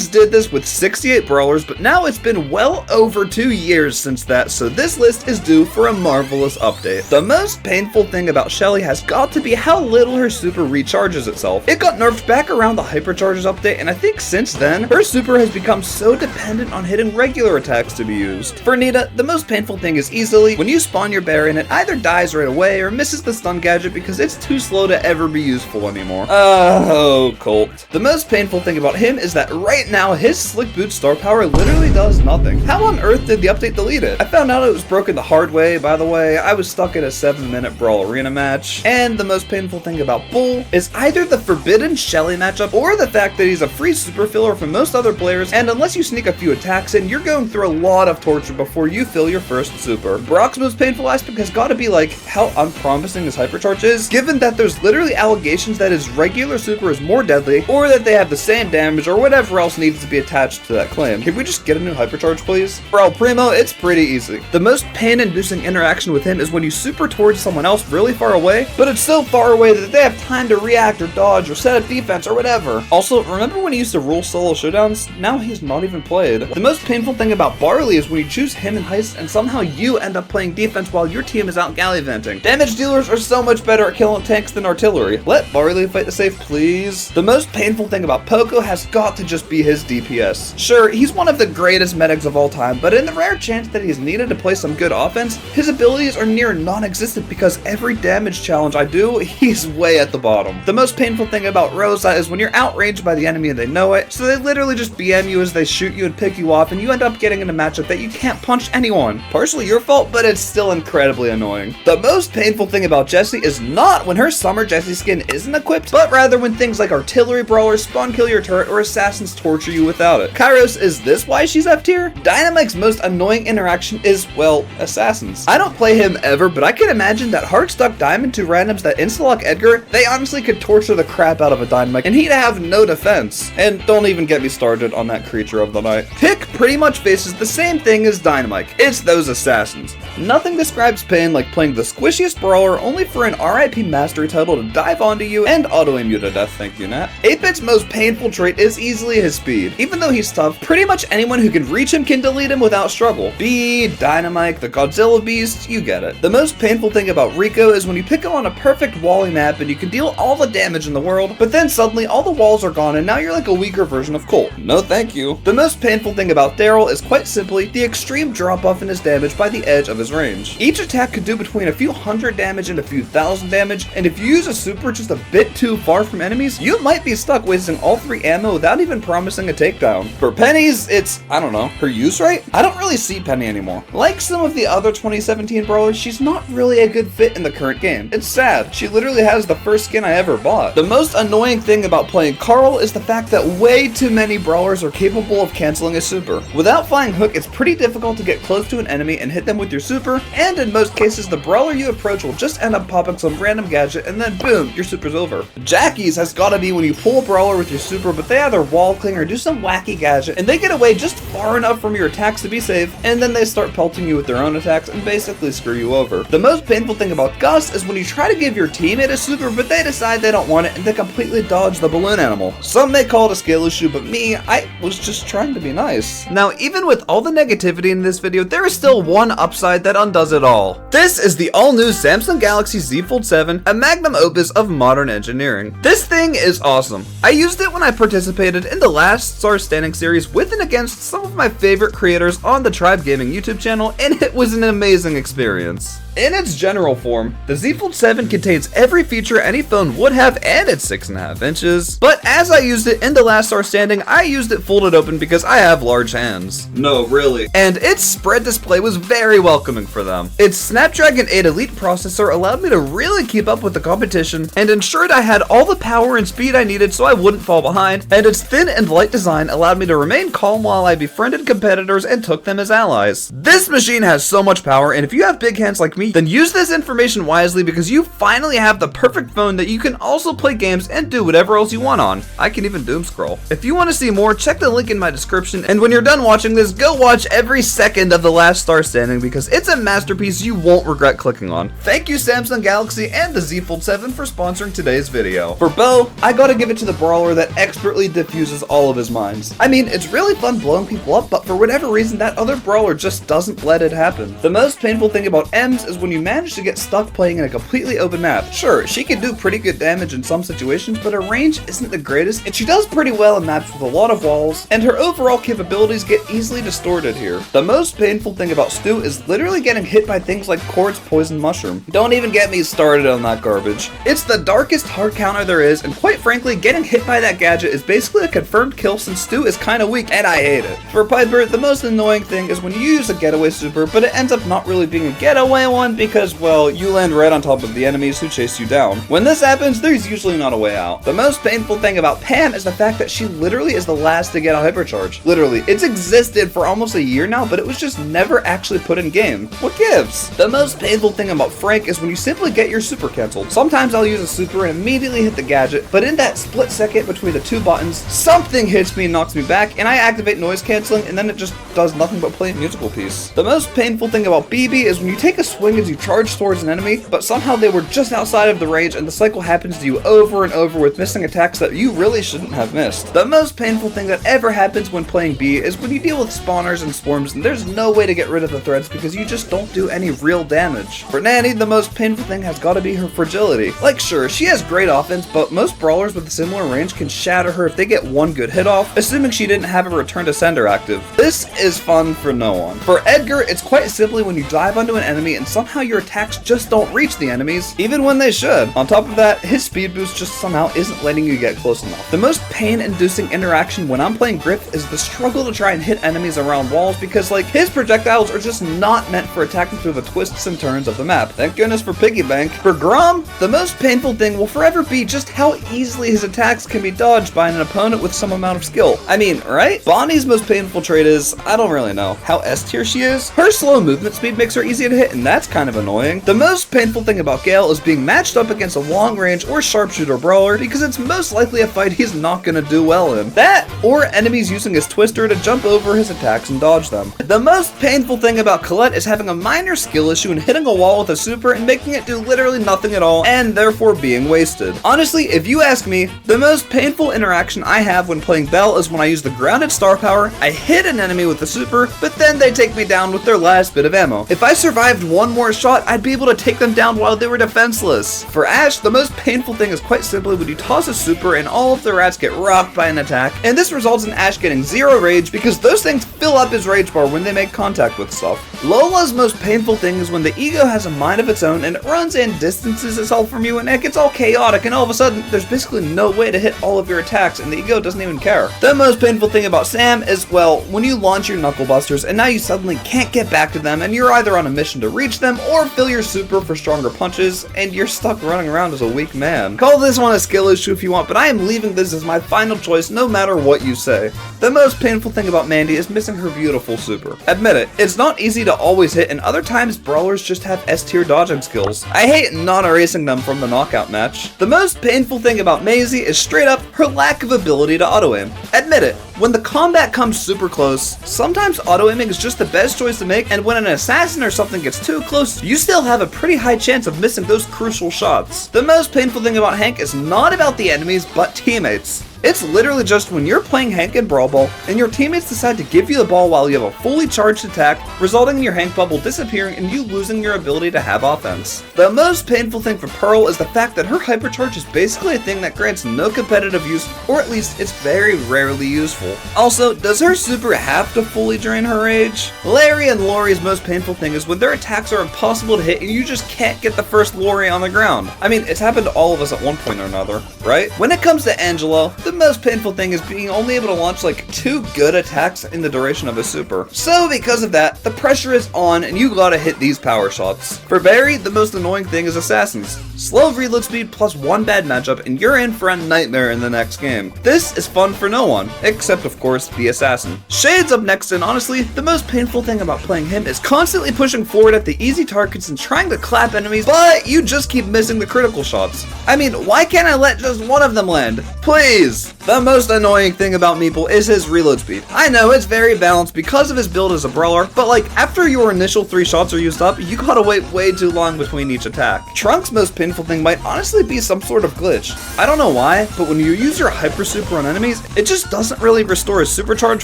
once did this with 68 brawlers, but now it's been well over 2 years since that, so this list is due for a marvelous update. The most painful thing about Shelly has got to be how little her super recharges itself. It got nerfed back around the hypercharges update, and I think since then, her super has become so dependent on hitting regular attacks to be used. For Nita, the most painful thing is easily when you spawn your berry and it either dies right away or misses the stun gadget because it's too slow to ever be useful anymore. Oh, Colt. The most painful thing about him is that right now his Slick Boot star power literally does nothing. How on earth did the update delete it? I found out it was broken the hard way, by the way. I was stuck in a 7-minute Brawl Arena match. And the most painful thing about Bull is either the forbidden Shelly matchup or the fact that he's a free super filler for most other players, and unless you sneak a few attacks in, you're going through a lot of torture before you fill your first super. Brock's most painful aspect has got to be like how unpromising his hypercharge is, given that there's literally allegations that his regular super is more deadly, or that they have the same damage, or whatever else needs to be attached to that claim. Can we just get a new hypercharge, please? For El Primo, it's pretty easy. The most pain-inducing interaction with him is when you super towards someone else really far away, but it's so far away that they have time to react or dodge or set up defense or whatever. Also, remember when he used to rule solo showdowns? Now he's not even played. The most painful thing about Barley is when you choose him in Heist and somehow you end up playing defense while your team is out gallivanting. Damage dealers are so much better at killing tanks than artillery. Let Barley fight the safe, please. The most painful thing about Poco has got to just be his DPS. Sure, he's one of the greatest medics of all time, but in the rare chance that he's needed to play some good offense, his abilities are near non-existent because every damage challenge I do, he's way at the bottom. The most painful thing about Rosa is when you're outraged by the enemy and they know it, so they literally just BM you as they shoot you and pick you off, and you end up getting in a matchup that you can't punch anyone. Partially your fault, but it's still incredibly annoying. The most painful thing about Jessie is not when her summer Jessie skin isn't equipped, but rather when things like artillery brawlers spawn kill your turret or assassins torture you without it. Kairos, is this why she's F tier? Dynamite's most annoying interaction is, well, assassins. I don't play him ever, but I can imagine that hard stuck Diamond to randoms that insta-lock Edgar, they honestly could torture the crap out of a Dynamite, and he'd have no defense. And don't even get me started on that creature of the night. Pick pretty much faces the same thing as Dynamite. It's those assassins. Nothing describes pain like playing the squishiest brawler only for an RIP mastery title to dive onto you and auto-aim you to death, thank you, Nat. 8-Bit's most painful trait is easily his speed. Even though he's tough, pretty much anyone who can reach him can delete him without struggle. Bee, Dynamite, the Godzilla Beast, you get it. The most painful thing about Rico is when you pick him on a perfect Wally map and you can deal all the damage in the world, but then suddenly all the walls are gone and now you're like a weaker version of Colt. No thank you. The most painful thing about Daryl is quite simply the extreme drop off in his damage by the edge of his range. Each attack could do between a few hundred damage and a few thousand damage, and if you use a super just a bit too far from enemies, you might be stuck wasting all 3 ammo without even promising a takedown. For Penny's, it's, I don't know, her use rate? I don't really see Penny anymore. Like some of the other 2017 brawlers, she's not really a good fit in the current game. It's sad. She literally has the first skin I ever bought. The most annoying thing about playing Carl is the fact that way too many brawlers are capable of canceling a super. Without Flying Hook, it's pretty difficult to get close to an enemy and hit them with your super, and in most cases, the brawler you approach will just end up popping some random gadget and then boom, your super's over. Jackie's has gotta be when you pull a brawler with your super, but they either wall cling or do some wacky gadget, and they get away just far enough from your attacks to be safe, and then they start pelting you with their own attacks and basically screw you over. The most painful thing about Gus is when you try to give your teammate a super, but they decide they don't want it and they completely dodge the balloon animal. Some may call it a skill issue, but me, I was just trying to be nice. Now, even with all the negativity in this video, there is still one upside that undoes it all. This is the all-new Samsung Galaxy ZFold 7, a magnum opus of modern engineering. This thing is awesome. I used it when I participated in the Last Star Standing series with and against some of my favorite creators on the Tribe Gaming YouTube channel, and it was an amazing experience. In its general form, the ZFold 7 contains every feature any phone would have, and it's 6.5 inches. But as I used it in The Last Star Standing, I used it folded open because I have large hands. No, really. And its spread display was very welcoming for them. Its Snapdragon 8 Elite processor allowed me to really keep up with the competition and ensured I had all the power and speed I needed so I wouldn't fall behind, and its thin and light design allowed me to remain calm while I befriended competitors and took them as allies. This machine has so much power, and if you have big hands like me, me, then use this information wisely because you finally have the perfect phone that you can also play games and do whatever else you want on. I can even doom scroll. If you want to see more, check the link in my description, and when you're done watching this, go watch every second of The Last Star Standing because it's a masterpiece you won't regret clicking on. Thank you Samsung Galaxy and the Z Fold 7 for sponsoring today's video. For Bo, I gotta give it to the brawler that expertly diffuses all of his mines. I mean, it's really fun blowing people up, but for whatever reason, that other brawler just doesn't let it happen. The most painful thing about Ems is when you manage to get stuck playing in a completely open map. Sure, she can do pretty good damage in some situations, but her range isn't the greatest, and she does pretty well in maps with a lot of walls, and her overall capabilities get easily distorted here. The most painful thing about Stu is literally getting hit by things like Cord's poison mushroom. Don't even get me started on that garbage. It's the darkest hard counter there is, and quite frankly, getting hit by that gadget is basically a confirmed kill since Stu is kinda weak, and I hate it. For Piper, the most annoying thing is when you use a getaway super, but it ends up not really being a getaway one because, well, you land right on top of the enemies who chase you down. When this happens, there's usually not a way out. The most painful thing about Pam is the fact that she literally is the last to get a hypercharge. Literally, it's existed for almost a year now, but it was just never actually put in game. What gives? The most painful thing about Frank is when you simply get your super cancelled. Sometimes I'll use a super and immediately hit the gadget, but in that split second between the two buttons, something hits me and knocks me back, and I activate noise cancelling, and then it just does nothing but play a musical piece. The most painful thing about BB is when you take a swing as you charge towards an enemy, but somehow they were just outside of the range and the cycle happens to you over and over with missing attacks that you really shouldn't have missed. The most painful thing that ever happens when playing B is when you deal with spawners and swarms and there's no way to get rid of the threats because you just don't do any real damage. For Nanny, the most painful thing has got to be her fragility. Like sure, she has great offense, but most brawlers with a similar range can shatter her if they get one good hit off, assuming she didn't have a return to sender active. This is fun for no one. For Edgar, it's quite simply when you dive onto an enemy and somehow your attacks just don't reach the enemies, even when they should. On top of that, his speed boost just somehow isn't letting you get close enough. The most pain-inducing interaction when I'm playing Griff is the struggle to try and hit enemies around walls because like his projectiles are just not meant for attacking through the twists and turns of the map. Thank goodness for Piggy Bank. For Grom, the most painful thing will forever be just how easily his attacks can be dodged by an opponent with some amount of skill. I mean, right? Bonnie's most painful trait is, I don't really know, how S tier she is. Her slow movement speed makes her easy to hit, and that's kind of annoying. The most painful thing about Gale is being matched up against a long range or sharpshooter brawler because it's most likely a fight he's not gonna do well in. That, or enemies using his twister to jump over his attacks and dodge them. The most painful thing about Colette is having a minor skill issue and hitting a wall with a super and making it do literally nothing at all, and therefore being wasted. Honestly, if you ask me, the most painful interaction I have when playing Belle is when I use the grounded star power, I hit an enemy with a super, but then they take me down with their last bit of ammo. If I survived one more shot, I'd be able to take them down while they were defenseless. For Ashe, the most painful thing is quite simply when you toss a super and all of the rats get rocked by an attack, and this results in Ashe getting 0 rage because those things fill up his rage bar when they make contact with stuff. Lola's most painful thing is when the ego has a mind of its own and it runs and distances itself from you and it gets all chaotic and all of a sudden there's basically no way to hit all of your attacks and the ego doesn't even care. The most painful thing about Sam is, well, when you launch your knuckle busters and now you suddenly can't get back to them and you're either on a mission to reach them or fill your super for stronger punches and you're stuck running around as a weak man. Call this one a skill issue if you want, but I am leaving this as my final choice no matter what you say. The most painful thing about Mandy is missing her beautiful super. Admit it, it's not easy to always hit and other times brawlers just have S tier dodging skills. I hate not erasing them from the knockout match. The most painful thing about Maisie is straight up her lack of ability to auto-aim. Admit it, when the combat comes super close, sometimes auto-aiming is just the best choice to make, and when an assassin or something gets too close, you still have a pretty high chance of missing those crucial shots. The most painful thing about Hank is not about the enemies, but teammates. It's literally just when you're playing Hank in Brawl Ball and your teammates decide to give you the ball while you have a fully charged attack, resulting in your Hank bubble disappearing and you losing your ability to have offense. The most painful thing for Pearl is the fact that her hypercharge is basically a thing that grants no competitive use, or at least it's very rarely useful. Also, does her super have to fully drain her rage? Larry and Lori's most painful thing is when their attacks are impossible to hit and you just can't get the first Lori on the ground. I mean, it's happened to all of us at one point or another, right? When it comes to Angelo, the the most painful thing is being only able to launch like 2 good attacks in the duration of a super. So because of that, the pressure is on and you gotta hit these power shots. For Barry, the most annoying thing is assassins. Slow reload speed plus 1 bad matchup and you're in for a nightmare in the next game. This is fun for no one, except of course the assassin. Shade's up next, and honestly, the most painful thing about playing him is constantly pushing forward at the easy targets and trying to clap enemies, but you just keep missing the critical shots. I mean, why can't I let just one of them land? Please! The most annoying thing about Meeple is his reload speed. I know it's very balanced because of his build as a brawler, but like after your initial 3 shots are used up, you gotta wait way too long between each attack. Trunks' most painful thing might honestly be some sort of glitch. I don't know why, but when you use your hyper super on enemies, it just doesn't really restore his supercharge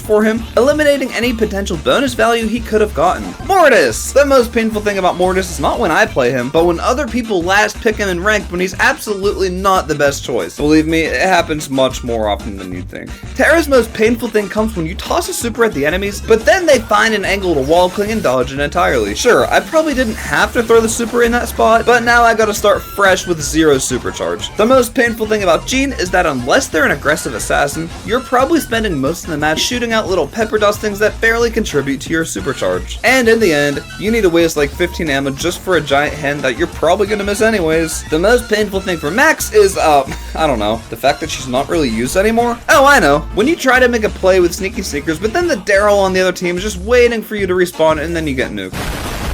for him, eliminating any potential bonus value he could have gotten. Mortis! The most painful thing about Mortis is not when I play him, but when other people last pick him in ranked when he's absolutely not the best choice. Believe me, it happens much more often than you'd think. Terra's most painful thing comes when you toss a super at the enemies, but then they find an angle to wall cling and dodge it entirely. Sure, I probably didn't have to throw the super in that spot, but now I gotta start fresh with 0 supercharge. The most painful thing about Jean is that unless they're an aggressive assassin, you're probably spending most of the match shooting out little pepper dustings that barely contribute to your supercharge. And in the end, you need to waste like 15 ammo just for a giant hen that you're probably gonna miss anyways. The most painful thing for Max is, I don't know, the fact that she's not really used anymore. Oh, I know. When you try to make a play with sneaky sneakers, but then the Daryl on the other team is just waiting for you to respawn and then you get nuked.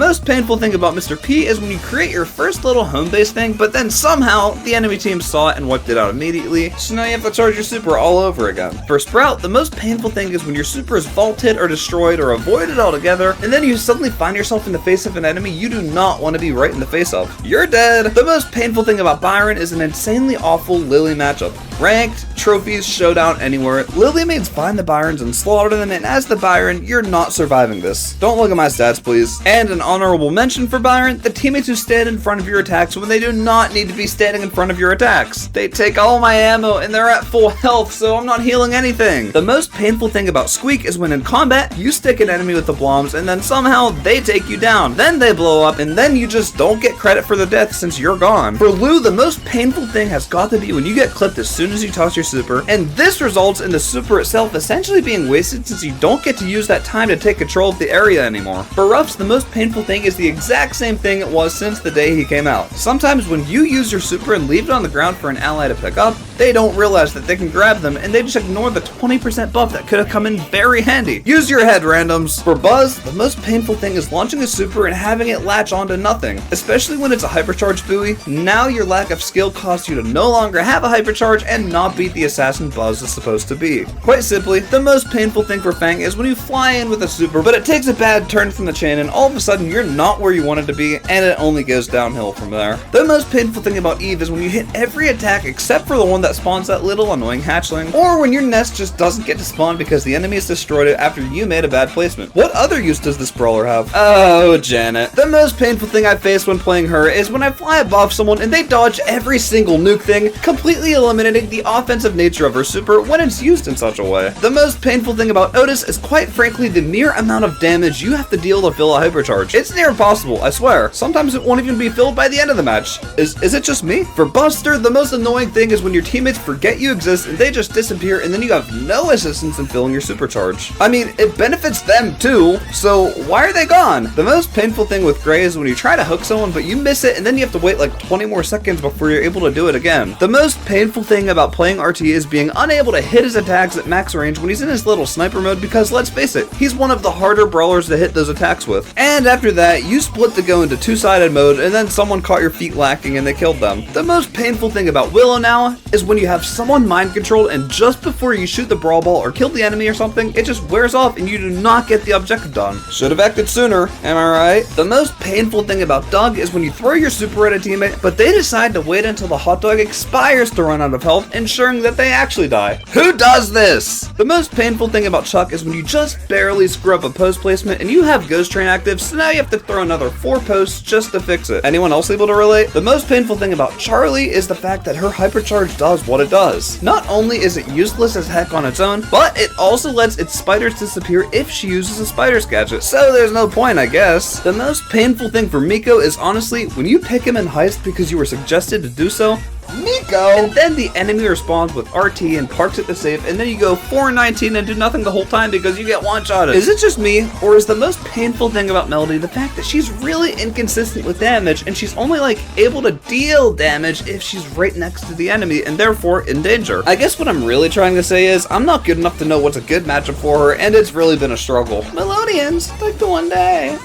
Most painful thing about Mr. P is when you create your first little home base thing, but then somehow the enemy team saw it and wiped it out immediately, so now you have to charge your super all over again. For Sprout, the most painful thing is when your super is vaulted or destroyed or avoided altogether, and then you suddenly find yourself in the face of an enemy you do not want to be right in the face of. You're dead! The most painful thing about Byron is an insanely awful Lily matchup. Ranked, trophies, showdown, anywhere, Lily mains find the Byrons and slaughter them, and as the Byron, you're not surviving this. Don't look at my stats, please. And an honorable mention for Byron, the teammates who stand in front of your attacks when they do not need to be standing in front of your attacks. They take all my ammo and they're at full health, so I'm not healing anything. The most painful thing about Squeak is when in combat, you stick an enemy with the bombs and then somehow they take you down. Then they blow up and then you just don't get credit for the death since you're gone. For Lou, the most painful thing has got to be when you get clipped as soon as you toss your super, and this results in the super itself essentially being wasted since you don't get to use that time to take control of the area anymore. For Ruffs, the most painful thing is the exact same thing it was since the day he came out. Sometimes when you use your super and leave it on the ground for an ally to pick up, they don't realize that they can grab them and they just ignore the 20% buff that could have come in very handy. Use your head, randoms. For Buzz, the most painful thing is launching a super and having it latch onto nothing, especially when it's a hypercharged buoy. Now your lack of skill causes you to no longer have a hypercharge and not beat the assassin Buzz is supposed to be. Quite simply, the most painful thing for Fang is when you fly in with a super, but it takes a bad turn from the chain and all of a sudden you're not where you wanted to be and it only goes downhill from there. The most painful thing about Eve is when you hit every attack except for the one that spawns that little annoying hatchling, or when your nest just doesn't get to spawn because the enemy has destroyed it after you made a bad placement. What other use does this brawler have? Oh, Janet. The most painful thing I face when playing her is when I fly above someone and they dodge every single nuke thing, completely eliminating the offensive nature of her super when it's used in such a way. The most painful thing about Otis is quite frankly the mere amount of damage you have to deal to fill a hypercharge. It's near impossible, I swear. Sometimes it won't even be filled by the end of the match. Is it just me? For Buster, the most annoying thing is when your teammates forget you exist and they just disappear and then you have no assistance in filling your supercharge. I mean, it benefits them too, so why are they gone? The most painful thing with Gray is when you try to hook someone but you miss it and then you have to wait like 20 more seconds before you're able to do it again. The most painful thing about playing RT is being unable to hit his attacks at max range when he's in his little sniper mode because let's face it, he's one of the harder brawlers to hit those attacks with. And after that, you split to go into two-sided mode and then someone caught your feet lacking and they killed them. The most painful thing about Willow now is when you have someone mind controlled and just before you shoot the brawl ball or kill the enemy or something, it just wears off and you do not get the objective done. Should have acted sooner, am I right? The most painful thing about Doug is when you throw your super at a teammate, but they decide to wait until the hot dog expires to run out of health, ensuring that they actually die. Who does this? The most painful thing about Chuck is when you just barely screw up a post placement and you have Ghost Train active, so now you have to throw another 4 posts just to fix it. Anyone else able to relate? The most painful thing about Charlie is the fact that her hypercharge does what it does. Not only is it useless as heck on its own, but it also lets its spiders disappear if she uses a spider's gadget, so there's no point, I guess. The most painful thing for Miko is honestly when you pick him in Heist because you were suggested to do so, Nico! And then the enemy responds with RT and parks it to safe, and then you go 419 and do nothing the whole time because you get one-shotted. Is it just me, or is the most painful thing about Melody the fact that she's really inconsistent with damage, and she's only like able to deal damage if she's right next to the enemy and therefore in danger? I guess what I'm really trying to say is I'm not good enough to know what's a good matchup for her, and it's really been a struggle. Melodians, like the one day.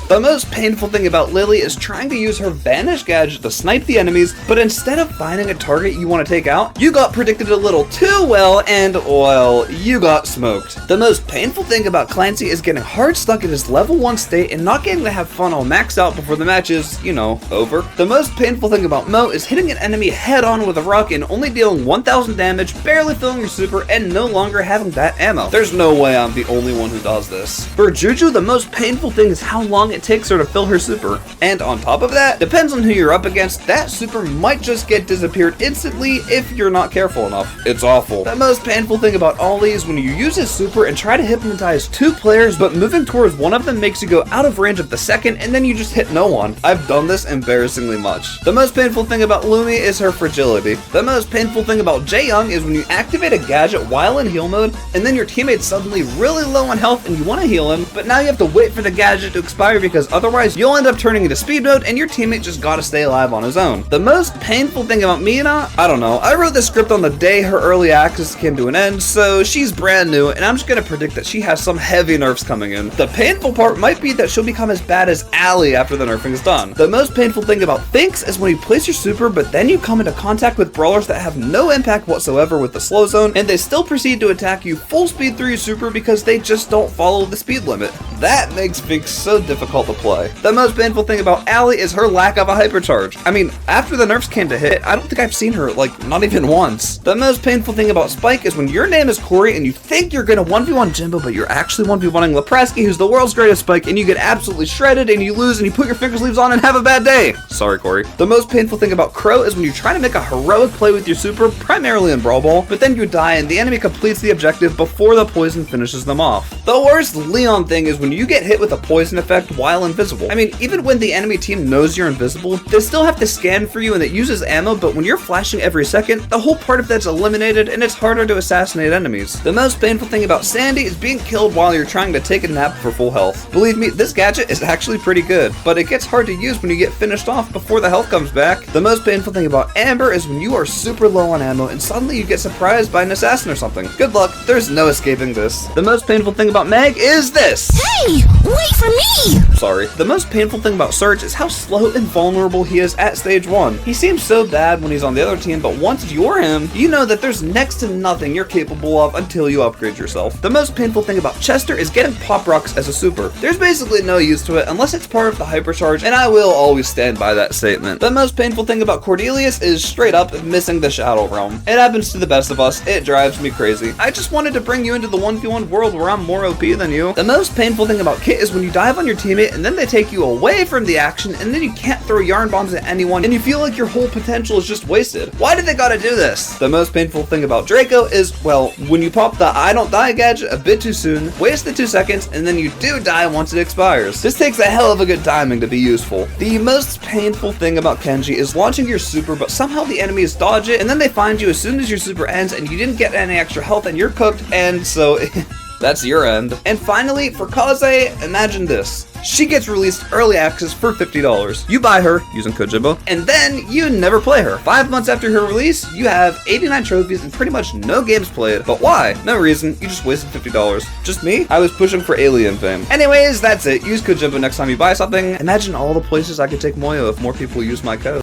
The most painful thing about Lily is trying to use her Vanish gadget to snipe the enemies, but instead of finding a target you want to take out, you got predicted a little too well, and, well, you got smoked. The most painful thing about Clancy is getting hard stuck in his level 1 state and not getting to have fun all maxed out before the match is, you know, over. The most painful thing about Mo is hitting an enemy head on with a rock and only dealing 1000 damage, barely filling your super, and no longer having that ammo. There's no way I'm the only one who does this. For Juju, the most painful thing is how long it takes her to fill her super. And on top of that, depends on who you're up against, that super might just get disappeared instantly if you're not careful enough. It's awful. The most painful thing about Ollie is when you use his super and try to hypnotize 2 players, but moving towards one of them makes you go out of range of the second, and then you just hit no one. I've done this embarrassingly much. The most painful thing about Lumi is her fragility. The most painful thing about Jaeyoung is when you activate a gadget while in heal mode, and then your teammate's suddenly really low on health and you want to heal him, but now you have to wait for the gadget to expire because otherwise you'll end up turning into speed mode and your teammate just gotta stay alive on his own. The most painful thing about Mina, I don't know. I wrote this script on the day her early access came to an end, so she's brand new, and I'm just gonna predict that she has some heavy nerfs coming in. The painful part might be that she'll become as bad as Allie after the nerfing is done. The most painful thing about Finks is when you place your super, but then you come into contact with brawlers that have no impact whatsoever with the slow zone, and they still proceed to attack you full speed through your super because they just don't follow the speed limit. That makes Finks so difficult to play. The most painful thing about Allie is her lack of a hypercharge. I mean, after the nerfs came to hit, I don't think I've seen her, like, not even once. The most painful thing about Spike is when your name is Corey and you think you're gonna 1v1 Jimbo, but you're actually 1v1ing Lepresky, who's the world's greatest Spike, and you get absolutely shredded and you lose and you put your finger sleeves on and have a bad day. Sorry, Corey. The most painful thing about Crow is when you try to make a heroic play with your super, primarily in Brawl Ball, but then you die and the enemy completes the objective before the poison finishes them off. The worst Leon thing is when you get hit with a poison effect while invisible. I mean, even when the enemy team knows you're invisible, they still have to scan for you and it uses ammo, but when you're flashing every second, the whole part of that's eliminated and it's harder to assassinate enemies. The most painful thing about Sandy is being killed while you're trying to take a nap for full health. Believe me, this gadget is actually pretty good, but it gets hard to use when you get finished off before the health comes back. The most painful thing about Amber is when you are super low on ammo and suddenly you get surprised by an assassin or something. Good luck, there's no escaping this. The most painful thing about Meg is this. Hey, wait for me! Sorry. The most painful thing about Surge is how slow and vulnerable he is at stage 1. He seems so bad when he's on the other team, but once you're him, you know that there's next to nothing you're capable of until you upgrade yourself. The most painful thing about Chester is getting Pop Rocks as a super. There's basically no use to it unless it's part of the hypercharge, and I will always stand by that statement. The most painful thing about Cordelius is straight up missing the Shadow Realm. It happens to the best of us. It drives me crazy. I just wanted to bring you into the 1v1 world where I'm more OP than you. The most painful thing about Kit is when you dive on your teammate and then they take you away from the action and then you can't throw yarn bombs at anyone and you feel like your whole potential is just wasted. Why did they gotta do this? The most painful thing about Draco is, well, when you pop the I don't die gadget a bit too soon, waste the 2 seconds, and then you do die once it expires. This takes a hell of a good timing to be useful. The most painful thing about Kenji is launching your super, but somehow the enemies dodge it, and then they find you as soon as your super ends, and you didn't get any extra health, and you're cooked, and so that's your end. And finally, for Kaze, imagine this. She gets released early access for $50. You buy her using code Jimbo, and then you never play her. 5 months after her release, you have 89 trophies and pretty much no games played. But why? No reason. You just wasted $50. Just me? I was pushing for alien fame. Anyways, that's it. Use code Jimbo next time you buy something. Imagine all the places I could take Moyo if more people use my code.